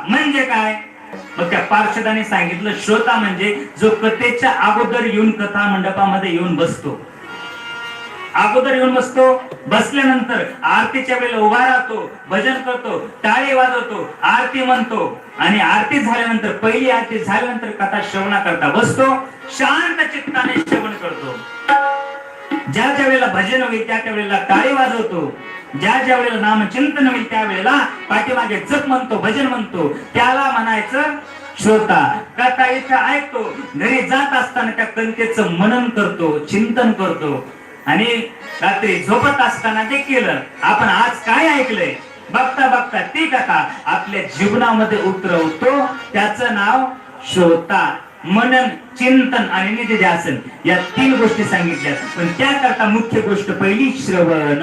म्हणजे काय? मग त्या पार्षदाने सांगितलं, श्रोता म्हणजे जो कथेच्या अगोदर येऊन कथा मंडपामध्ये येऊन बसतो. अगोदर येऊन बसतो, बसल्यानंतर आरतीच्या वेळेला उभा राहतो, भजन करतो, टाळी वाजवतो, आरती म्हणतो आणि आरती झाल्यानंतर, पहिली आरती झाल्यानंतर कथा श्रवणा करता बसतो, शांत चित्ताने श्रवण करतो. ज्या ज्या वेळेला भजन होईल त्या वेळेला टाळी वाजवतो, ज्या ज्या वेळेला नामचिंतन होईल त्यावेळेला पाठीमागे जप म्हणतो, भजन म्हणतो, त्याला म्हणायचं श्रोता. कथा इथं ऐकतो, घरी जात असताना त्या कथेचं मनन करतो, चिंतन करतो आणि रात्री झोपत असताना ते केलं. आपण आज काय ऐकलंय बघता बघता ती कथा आपल्या जीवनामध्ये उतरवतो, त्याचं नाव श्रोता. मनन, चिंतन आणि निधिध्यासन या 3 गोष्टी सांगितल्या. पण त्याकरता मुख्य गोष्ट पहिली श्रवण.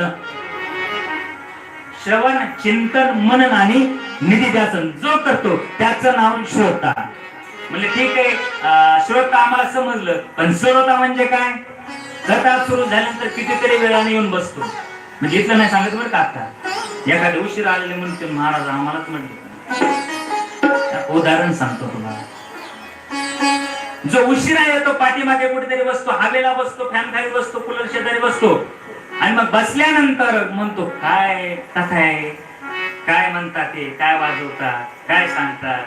श्रवण, चिंतन, मनन आणि निधिध्यासन जो करतो त्याचं नाव श्रोता. म्हणजे ठीक आहे, श्रोता आम्हाला समजलं, पण श्रोता म्हणजे काय? कथा सुरू झाल्यानंतर कितीतरी वेळाने येऊन बसतो. म्हणजे इथलं नाही सांगत बरं का. आता एखादे उशीर आलेले म्हणते महाराज आम्हालाच म्हटलं. उदाहरण सांगतो तुम्हाला. जो उशिरा येतो पाठीमागे कुठेतरी बसतो, हवेला बसतो, फॅन खाली बसतो, कूलर शेजारी बसतो आणि मग बसल्यानंतर म्हणतो काय कथा आहे, काय म्हणतात ते, काय वाजवतात, काय सांगतात,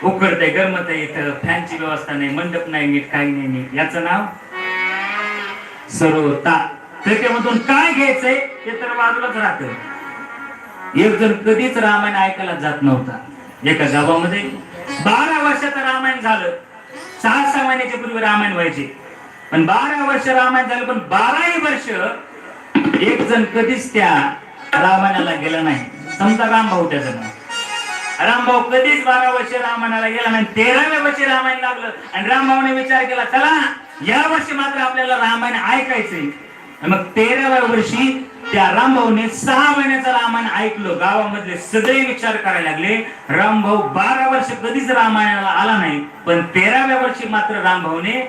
उकडतंय, गरमत आहे, इथं फॅनची व्यवस्था नाही, मंडप नाही नीट, काही नाही नीट, याचं नाव श्रोता. त्याच्यामधून काय घ्यायचंय ते तर बाजूलाच राहत. एक जण कधीच रामायण ऐकायला जात नव्हता. एका गावामध्ये 12 वर्षाचं रामायण झालं. 6-6 महिन्याच्या पूर्वी रामायण व्हायचे, पण 12 वर्ष रामायण झालं, पण 12ही वर्ष एक जण कधीच त्या रामायणाला गेला नाही. समजा रामभाऊ त्याचं नाव. रामभाऊ कधीच 12 वर्ष रामायणाला गेला नाही. 13व्या वर्षी रामायण लागलं आणि रामभाऊने विचार केला, चला या वर्षी मात्र आपल्याला रामायण ऐकायचंय. मग 13व्या वर्षी त्या रामभाऊने 6 महिन्याचं रामायण ऐकलं. गावामधले सगळे विचार करायला लागले, रामभाऊ 12 वर्ष कधीच रामायणाला आला नाही, पण 13व्या वर्षी मात्र रामभाऊने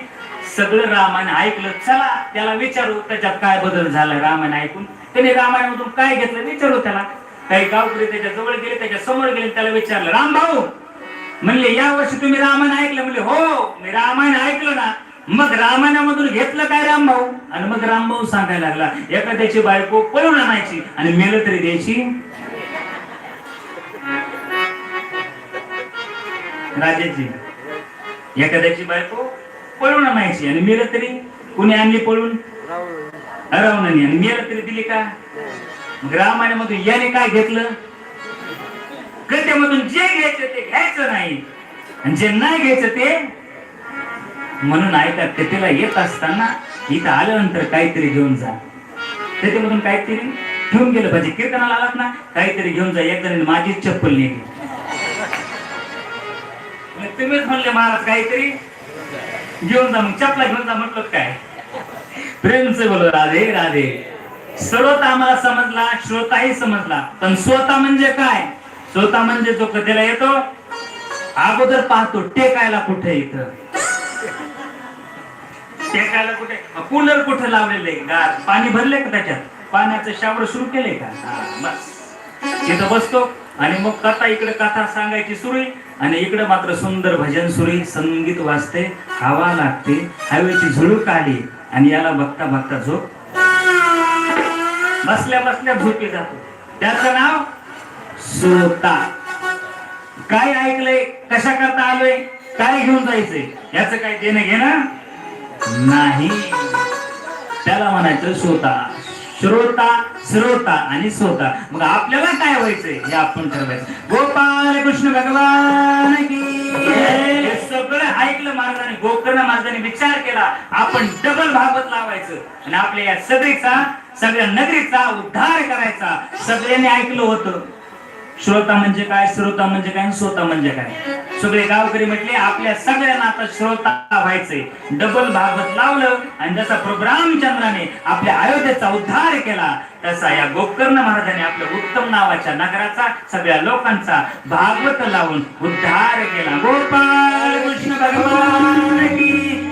सगळं रामायण ऐकलं. चला त्याला विचारू त्याच्यात काय बदल झाला रामायण ऐकून. त्याने रामायणामधून काय घेतलं विचारू त्याला. काही गावकरी त्याच्या जवळ गेले, त्याच्या समोर गेले, त्याला विचारलं, रामभाऊ म्हणले या वर्षी तुम्ही रामायण ऐकलं? म्हणले हो मी रामायण ऐकलं ना. मग रामायणामधून घेतलं काय रामभाऊ? आणि मग रामभाऊ सांगायला लागला, एखाद्याची बायको पळून आणायची आणि मेलं तरी द्यायची. राजाची एखाद्याची बायको पळून आणायची आणि मेलं तरी, कुणी आणली पळून? रावणाने. आणि मेलं तरी दिली का? रामायणामधून याने काय घेतलं? कथेमधून जे घ्यायचं ते घ्यायचं नाही आणि जे नाही घ्यायचं ते. म्हणून ऐका, कथेला येत असताना इथं आल्यानंतर काहीतरी घेऊन जा. त्याच्यामधून काहीतरी घेऊन गेलं पाहिजे. कीर्तनाला आलात ना, काहीतरी घेऊन जा. एक जण माझी चप्पल नेली, तुम्हीच म्हणले महाराज काहीतरी घेऊन जा, मग चपला घेऊन जा म्हटलं काय? प्रेमचे बोल राधे राधे. श्रोता आम्हाला समजला, श्रोताही समजला, पण श्रोता म्हणजे काय? श्रोता म्हणजे जो कथेला येतो, अगोदर पाहतो टेकायला कुठे, इथं टेकायला कुठे, कूलर कुठे लावलेले, गार पाणी भरले का, त्याच्यात पाण्याचं शावर सुरू केले का, बस तिथं बसतो आणि मग कथा, इकडे कथा सांगायची सुरू आणि इकडे मात्र सुंदर भजन सुरू, संगीत वाजते, हवा लागते, हवेची झुळूक आली आणि याला बघता बघता झोप, बसल्या बसल्या झोपी जातो. त्याचं नाव श्रोता. काय ऐकलंय, कशा करता आलोय, काय घेऊन जायचंय, याचं काय देणं घेणं नाही. त्याला म्हणायचं श्रोता. श्रोता, श्रोता आणि श्रोता. मग आपल्याला काय व्हायचंय हे आपण ठरवायचं. गोपाल कृष्ण भगवान की. हे सगळं ऐकलं महाराजांनी, गोकर्ण महाराजांनी विचार केला, आपण डबल भागवत लावायचं आणि आपल्या या सगळ्या नगरीचा उद्धार करायचा. सगळ्यांनी ऐकलं होतं श्रोता म्हणजे काय, श्रोता म्हणजे काय, श्रोता म्हणजे काय. सगळे गावकरी म्हटले आपल्या सगळ्यांना आता श्रोता व्हायचंय. डबल भागवत लावलं आणि जसा प्रभू रामचंद्राने आपल्या अयोध्येचा उद्धार केला, तसा या गोकर्ण महाराजांनी आपल्या उत्तम नावाच्या नगराचा, सगळ्या लोकांचा भागवत लावून उद्धार केला. गोपाल कृष्ण भगवान की.